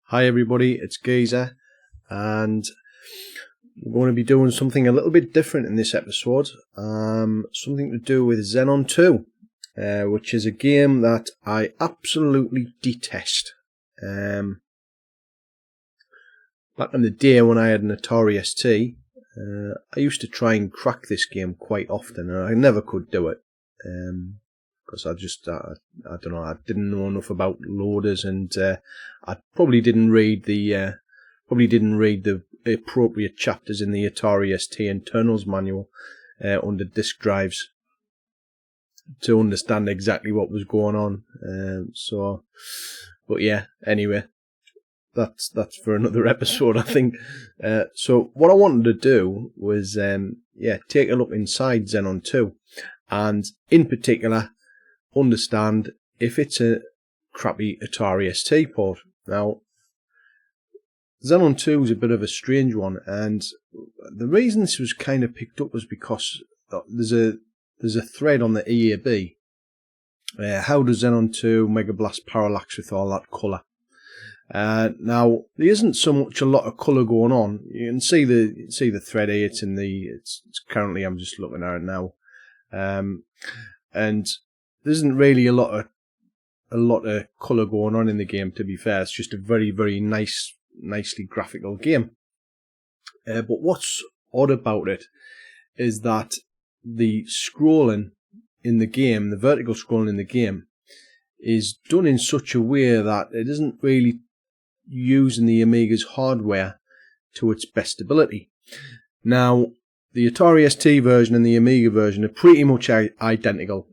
Hi everybody, it's Geezer, and we're going to be doing something a little bit different in this episode. Something to do with Xenon 2, which is a game that I absolutely detest. Back in the day when I had an Atari ST, I used to try and crack this game quite often, and I never could do it. Because I don't know, I didn't know enough about loaders, and I probably didn't read the appropriate chapters in the Atari ST internals manual under disk drives to understand exactly what was going on. But yeah, anyway, that's for another episode, I think. So what I wanted to do was take a look inside Xenon 2, and in particular understand if it's a crappy Atari ST port. Now, Xenon 2 is a bit of a strange one, and the reason this was kind of picked up was because there's a thread on the EAB. How does Xenon 2 Mega Blast parallax with all that colour? Now there isn't so much a lot of colour going on. You can see the thread here. It's currently, I'm just looking at it now, and there isn't really a lot of colour going on in the game, to be fair. It's just a very, very nicely graphical game. But what's odd about it is that the scrolling in the game, the vertical scrolling in the game, is done in such a way that it isn't really using the Amiga's hardware to its best ability. Now, the Atari ST version and the Amiga version are pretty much identical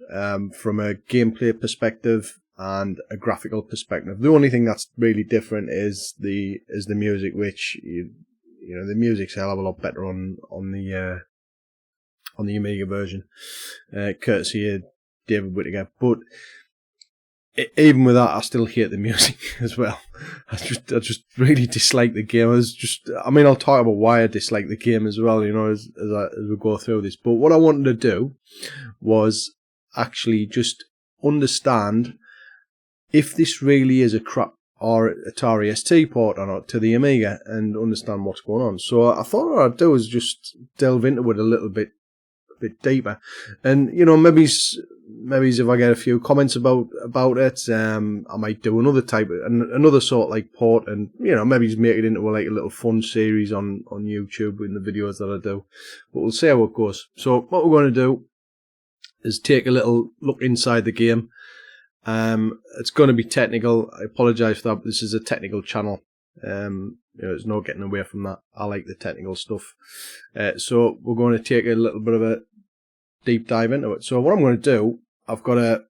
from a gameplay perspective and a graphical perspective. The only thing that's really different is the music, which the music's a hell of a lot better on the Amiga version, courtesy of David Whittaker. But even with that, I still hate the music as well. I just really dislike the game. I'll talk about why I dislike the game as well, as we go through this. But what I wanted to do was actually just understand if this really is a crap or Atari ST port or not to the Amiga, and understand what's going on. So I thought what I'd do is just delve into it a little bit deeper, and maybe if I get a few comments about it, I might do another sort of like port, and maybe just make it into like a little fun series on YouTube in the videos that I do. But we'll see how it goes. So what we're going to do is take a little look inside the game. It's going to be technical. I apologise for that, but this is a technical channel. There's no getting away from that. I like the technical stuff. So we're going to take a little bit of a deep dive into it. So what I'm going to do, I've got a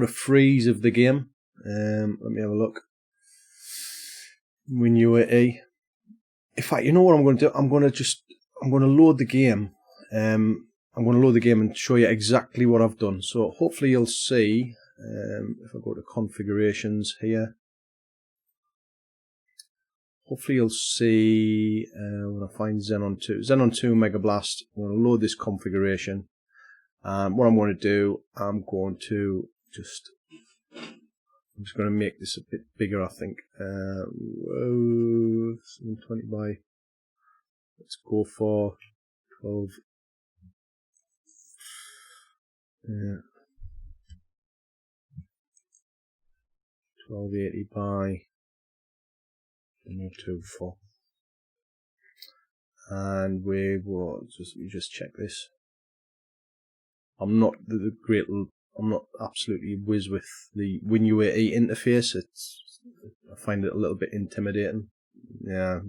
freeze of the game. Let me have a look. WinUAE. In fact, you know what I'm going to do? I'm going to load the game. I'm going to load the game and show you exactly what I've done. So hopefully you'll see, if I go to configurations here, hopefully you'll see when I find Xenon 2 Mega Blast. I'm going to load this configuration. What I'm going to do, I'm just going to make this a bit bigger, I think. 720 by, let's go for 12. 1280 by 124, and we will just check this. I'm not absolutely whiz with the WinUAE interface. I find it a little bit intimidating. Yeah.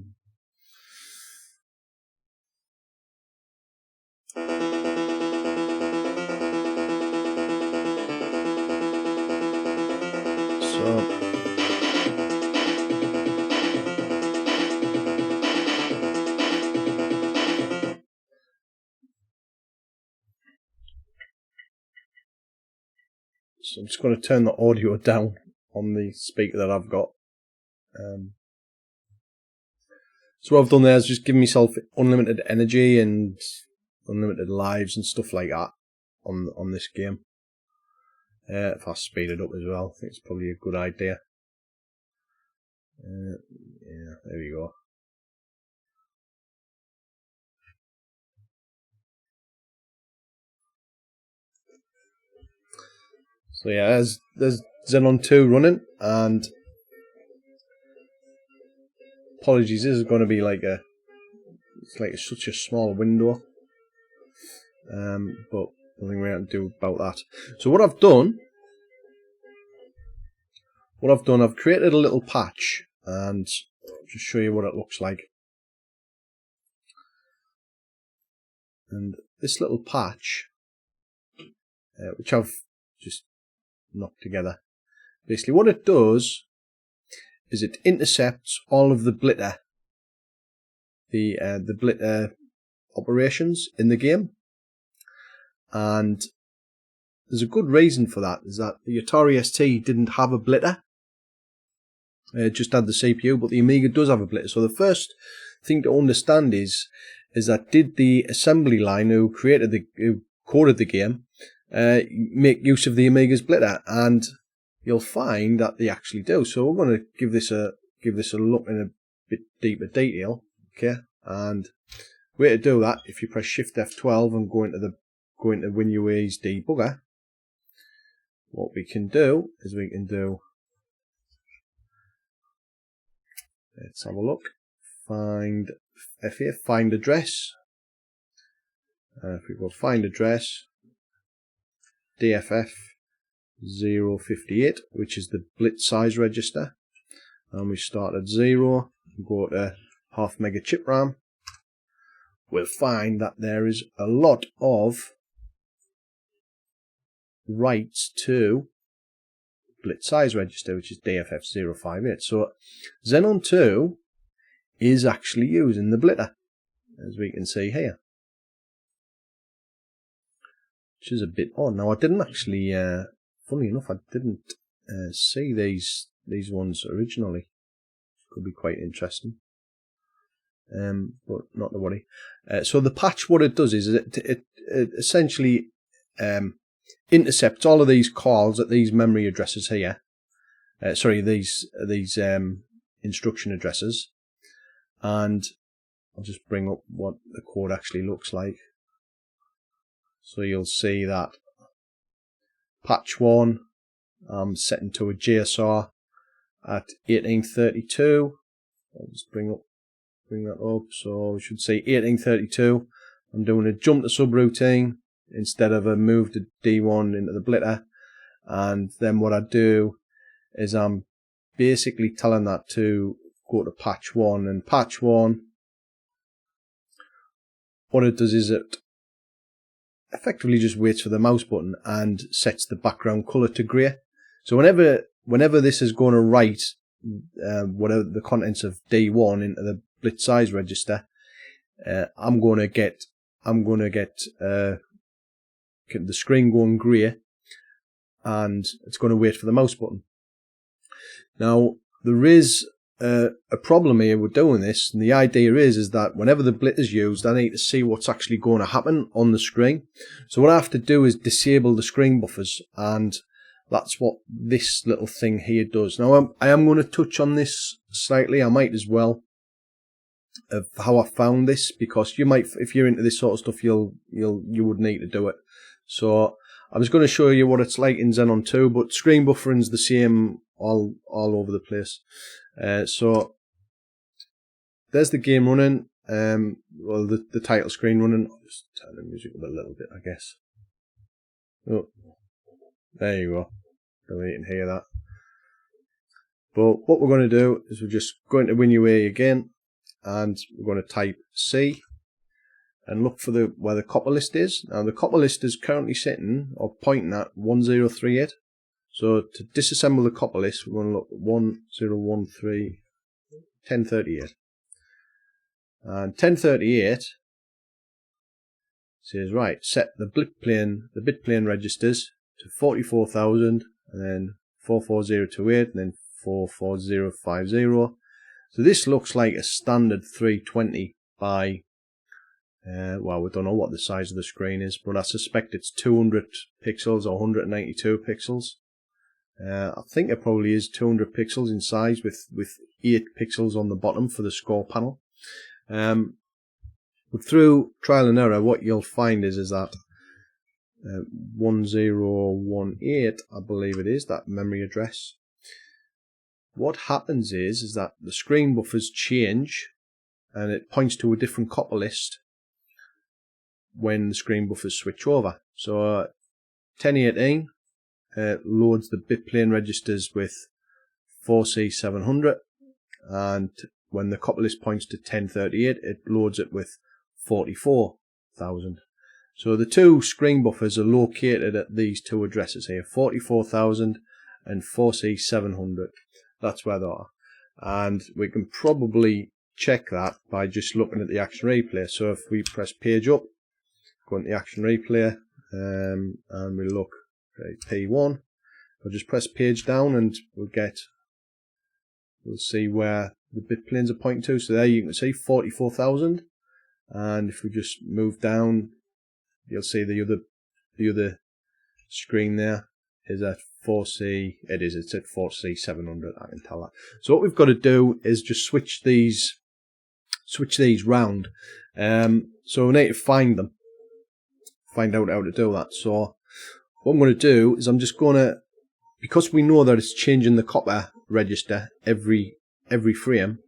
So I'm just going to turn the audio down on the speaker that I've got. So what I've done there is just give myself unlimited energy and unlimited lives and stuff like that on this game. If I speed it up as well, I think it's probably a good idea. Yeah, there we go. So yeah, there's Xenon 2 running, and apologies, this is going to be like such a small window, but nothing we can do about that. So what I've done, I've created a little patch, and I'll just show you what it looks like. And this little patch, which I've just knocked together, basically what it does is it intercepts all of the blitter, the blitter operations in the game, and there's a good reason for that. Is that the Atari ST didn't have a blitter, it just had the CPU, but the Amiga does have a blitter. So the first thing to understand is that did the assembly line who coded the game make use of the Amiga's blitter, and you'll find that they actually do. So we're going to give this a look in a bit deeper detail. Okay, and the way to do that, if you press Shift F12 and go into WinUI's debugger, what we can do is let's have a look. Find address. If we go find address, DFF 058, which is the blit size register, and we start at 0 and go to 0.5 mega chip RAM, we'll find that there is a lot of writes to blit size register, which is DFF 058. So Xenon 2 is actually using the blitter, as we can see here, which is a bit odd. Now I didn't actually, funny enough, I didn't see these ones originally. Could be quite interesting, but not to worry. So the patch, what it does is it essentially intercepts all of these calls at these memory addresses here. These instruction addresses, and I'll just bring up what the code actually looks like. So you'll see that patch 1 I'm setting to a GSR at 1832. I'll just bring that up. So we should say 1832. I'm doing a jump to subroutine instead of a move to D1 into the blitter, and then what I do is I'm basically telling that to go to patch 1, and patch 1, what it does is it effectively just waits for the mouse button and sets the background color to grey. So whenever this is going to write whatever the contents of D1 into the blit size register, I'm going to get the screen going grey, and it's going to wait for the mouse button. Now there is a problem here with doing this, and the idea is that whenever the blit is used, I need to see what's actually going to happen on the screen. So what I have to do is disable the screen buffers, and that's what this little thing here does. Now I am going to touch on this slightly. I might as well, of how I found this, because you might, if you're into this sort of stuff, you would need to do it. So I was going to show you what it's like in Xenon 2, but screen buffering is the same all over the place. So there's the game running. Well, the title screen running. I'll just turn the music up a little bit, I guess. Oh, there you go. Don't know if you can hear that. But what we're going to do is we're just going to WinUI again, and we're going to type C and look for where the copper list is. Now the copper list is currently sitting or pointing at 1038. So to disassemble the copper list, we're going to look at 1038. And 1038 says, right, set the bit plane registers to 44,000, and then 44028, and then 44050. So this looks like a standard 320 by, well, we don't know what the size of the screen is, but I suspect it's 200 pixels or 192 pixels. I think it probably is 200 pixels in size with 8 pixels on the bottom for the score panel. But through trial and error, what you'll find is that 1018, I believe it is, that memory address. What happens is that the screen buffers change, and it points to a different copper list when the screen buffers switch over. So 1018 loads the bit plane registers with 4C700, and when the copper list points to 1038, it loads it with 44,000. So the two screen buffers are located at these two addresses here, 44,000 and 4C700. That's where they are. And we can probably check that by just looking at the action replay. So if we press page up, go into the action replay, and we look at P1, we'll just press page down and we'll see where the bit planes are pointing to. So there you can see 44,000. And if we just move down, you'll see the other screen there is at 4C. It's at 4C700. I can tell that. So what we've got to do is just switch these round. So we need to find out how to do that. So what I'm going to do is I'm just going to, because we know that it's changing the copper register every frame,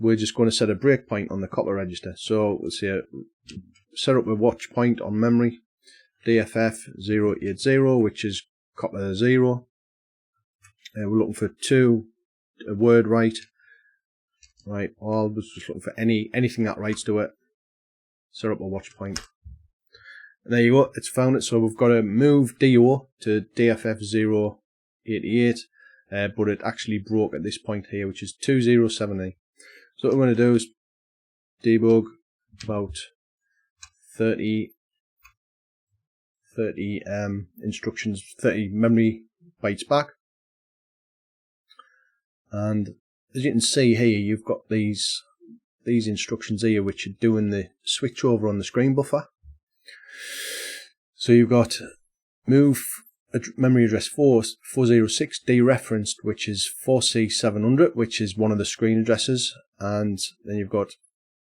we're just going to set a breakpoint on the copper register. So we'll say set up a watch point on memory, DFF 080, which is copper 0. We're looking for a word write. Right, all just looking for anything that writes to it. Set up a watch point. And there you go, it's found it. So we've got to move DO to DFF 088, but it actually broke at this point here, which is 2070. So what we're going to do is debug about 30 instructions, 30 memory bytes back. And as you can see here, you've got these instructions here which are doing the switch over on the screen buffer. So you've got move memory address 406 dereferenced, which is 4C700, which is one of the screen addresses, and then you've got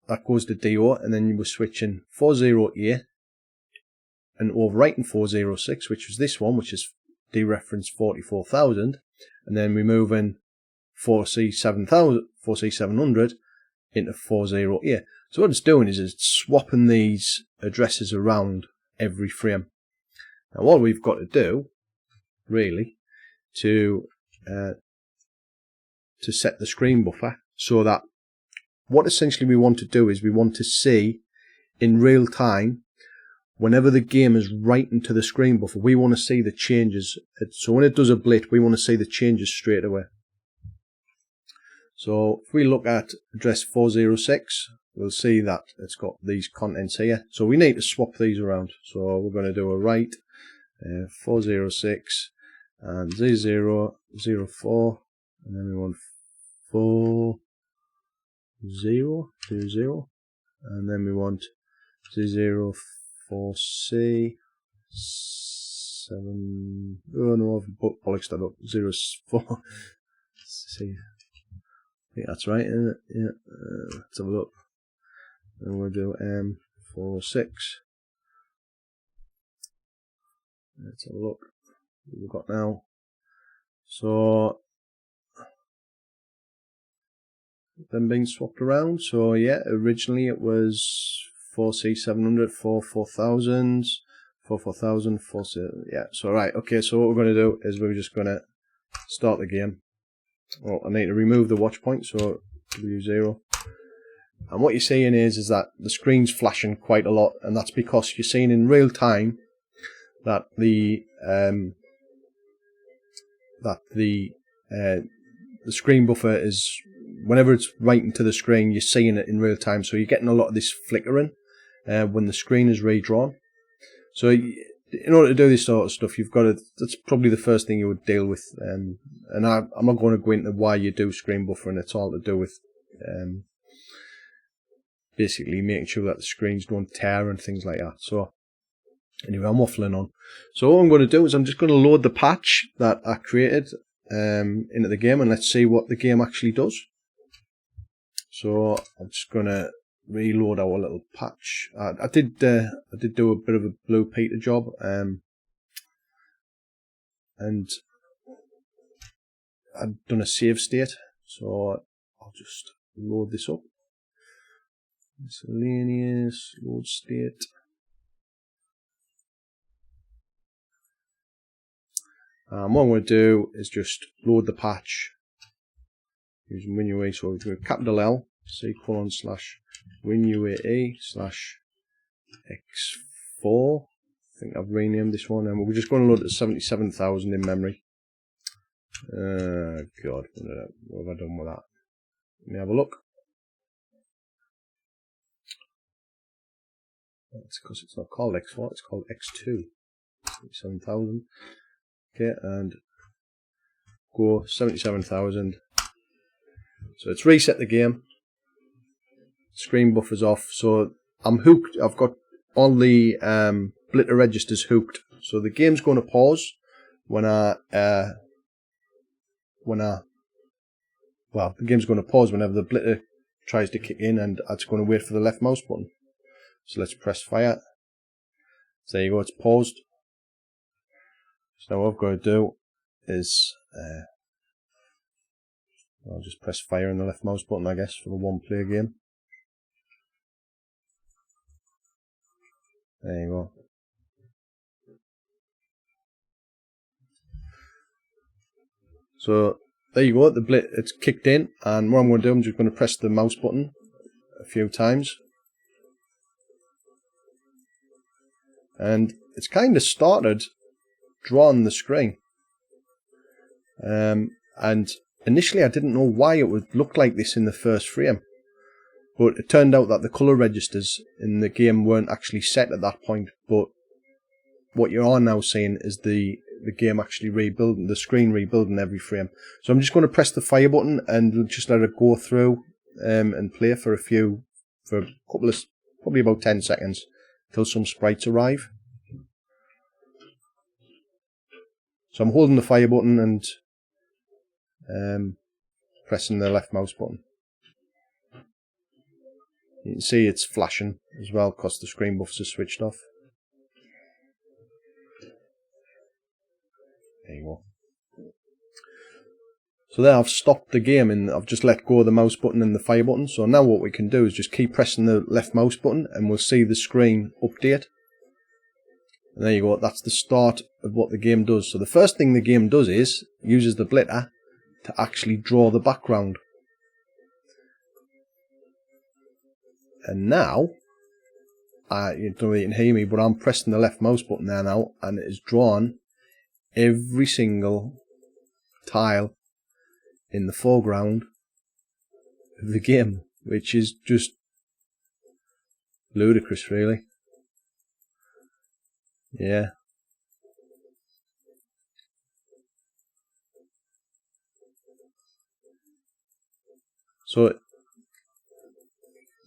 that goes to DO, and then you were switching 408 and overwriting 406, which was this one, which is dereferenced 44,000, and then we move in 4C700 into 408. So what it's doing is it's swapping these addresses around every frame. Now what we've got to do, really, to set the screen buffer, so that what essentially we want to do is we want to see in real time, whenever the game is writing to the screen buffer, we want to see the changes. So when it does a blit, we want to see the changes straight away. So if we look at address 406, we'll see that it's got these contents here. So we need to swap these around. So we're going to do a write 406 and 0004, and then we want 4020, and then we want 04C 7. Oh no, I've bollocks that up. 04. See, I think that's right, isn't it? Yeah. Let's have a look. And we'll do M46. Let's have a look what we've got now. So them being swapped around. So yeah, originally it was 4C700, 4000, 4000, 4C. Yeah. So right. Okay. So what we're going to do is we're just going to start the game. Well, I need to remove the watch point. So W0. And what you're seeing is that the screen's flashing quite a lot, and that's because you're seeing in real time that the screen buffer is, whenever it's writing to the screen, you're seeing it in real time. So you're getting a lot of this flickering when the screen is redrawn. So in order to do this sort of stuff, you've got to, that's probably the first thing you would deal with. And I'm not going to go into why you do screen buffering. It's all to do with basically making sure that the screens don't tear and things like that. So anyway, I'm waffling on. So what I'm going to do is I'm just going to load the patch that I created into the game, and let's see what the game actually does. So I'm just gonna reload our little patch. I did do a bit of a Blue Peter job, and I'd done a save state, so I'll just load this up. Miscellaneous, load state. What I'm going to do is just load the patch using WinUAE. So we do capital L, C:/WinUAE/X4. I think I've renamed this one, and we're just going to load it to 77,000 in memory. God, what have I done with that? Let me have a look. It's because it's not called X4, it's called X2. 77,000. Okay, and go 77,000. So it's reset the game. Screen buffer's off. So I'm hooked. I've got all the blitter registers hooked. So the game's going to pause when the game's going to pause whenever the blitter tries to kick in, and it's going to wait for the left mouse button. So let's press fire. So there you go, it's paused. So now what I've got to do is I'll just press fire on the left mouse button, I guess, for the one player game. There you go. So there you go, it's kicked in, and what I'm going to do, I'm just going to press the mouse button a few times. And it's kind of started drawing the screen. And initially I didn't know why it would look like this in the first frame. But it turned out that the colour registers in the game weren't actually set at that point. But what you are now seeing is the game actually rebuilding, the screen rebuilding every frame. So I'm just going to press the fire button and just let it go through and play for a couple of, probably about 10 seconds. Till some sprites arrive. So I'm holding the fire button and pressing the left mouse button. You can see it's flashing as well because the screen buffers are switched off. There you go. So there I've stopped the game and I've just let go of the mouse button and the fire button. So now what we can do is just keep pressing the left mouse button and we'll see the screen update. And there you go, that's the start of what the game does. So the first thing the game does is uses the blitter to actually draw the background. And now, you don't know if you can hear me, but I'm pressing the left mouse button there now and it is drawn every single tile in the foreground of the game, which is just ludicrous, really. Yeah. So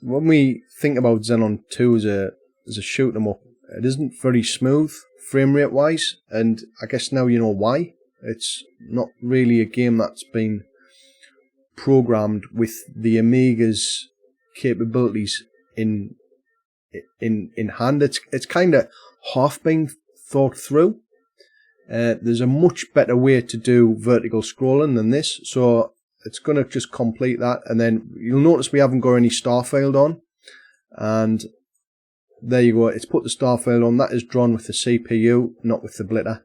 when we think about Xenon 2 as a shoot 'em up, it isn't very smooth frame rate wise, and I guess now you know why. It's not really a game that's been programmed with the Amiga's capabilities in hand. It's kind of half been thought through. There's a much better way to do vertical scrolling than this, so it's going to just complete that, and then you'll notice we haven't got any Starfield on, and there you go, it's put the Starfield on. That is drawn with the CPU, not with the blitter.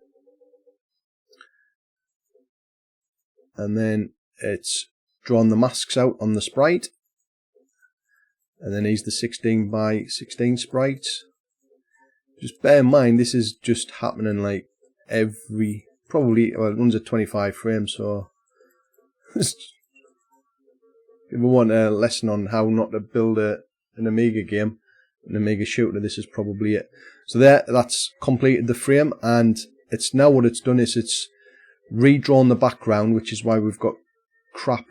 And then it's drawn the masks out on the sprite, and then here's the 16:16 sprites. Just bear in mind this is just happening like every, probably, well, it runs at 25 frames, so if you want a lesson on how not to build an Amiga game, an Amiga shooter, this is probably it. So that's completed the frame, and it's now what it's done is it's redrawn the background, which is why we've got crap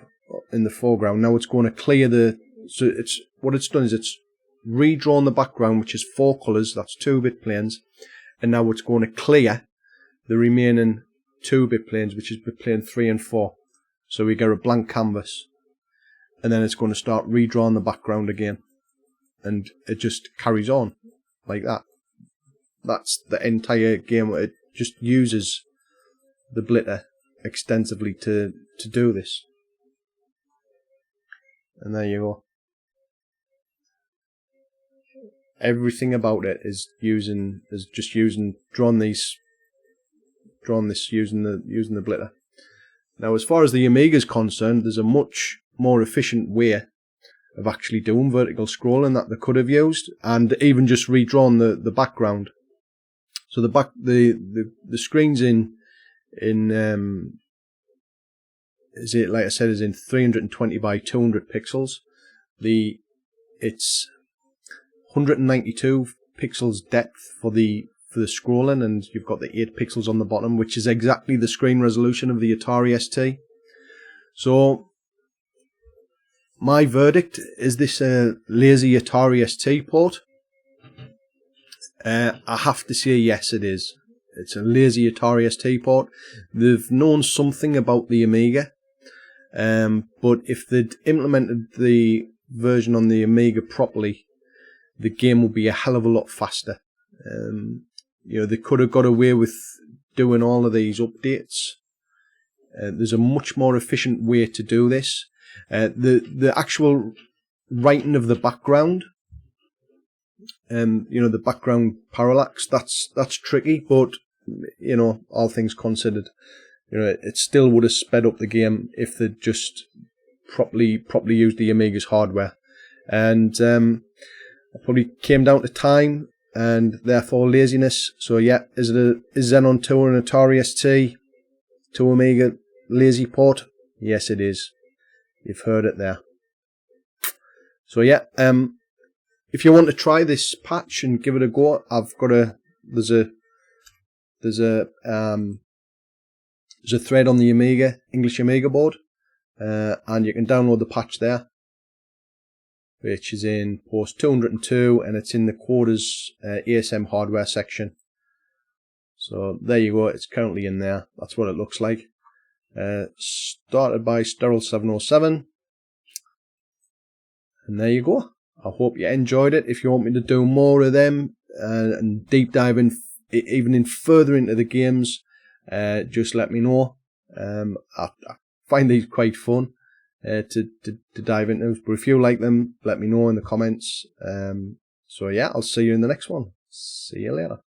in the foreground. Now it's going to clear what it's done is it's redrawn the background, which is 4 colours, that's 2-bit planes, and now it's going to clear the remaining 2-bit planes, which is bit plane 3 and 4. So we get a blank canvas. and then it's going to start redrawing the background again, and it just carries on like that. That's the entire game. It just uses the blitter extensively to do this. And there you go. Everything about it is just drawn this using the blitter. Now, as far as the Amiga is concerned, there's a much more efficient way of actually doing vertical scrolling that they could have used, and even just redrawn the background. So the screen's in is it, like I said, is in 320 by 200 pixels. It's 192 pixels depth for the scrolling, and you've got the 8 pixels on the bottom, which is exactly the screen resolution of the Atari ST. So my verdict, is this a lazy Atari ST port? I have to say yes, it is. It's a lazy Atari ST port. They've known something about the Amiga, but if they'd implemented the version on the Amiga properly, the game would be a hell of a lot faster. They could have got away with doing all of these updates. There's a much more efficient way to do this. The actual writing of the background, the background parallax, that's tricky, but all things considered, it still would have sped up the game if they just properly used the Amiga's hardware. And it probably came down to time and therefore laziness. So yeah, is Xenon 2 and Atari ST to Amiga lazy port? Yes, it is. You've heard it there. So yeah, if you want to try this patch and give it a go, there's a thread on the English Amiga board, and you can download the patch there, which is in post 202, and it's in the quarters ASM hardware section. So there you go, it's currently in there. That's what it looks like. Started by Sterile 707, and there you go. I hope you enjoyed it. If you want me to do more of them and deep dive even further into the games, just let me know. I find these quite fun to dive into. But if you like them, let me know in the comments. So yeah, I'll see you in the next one. See you later.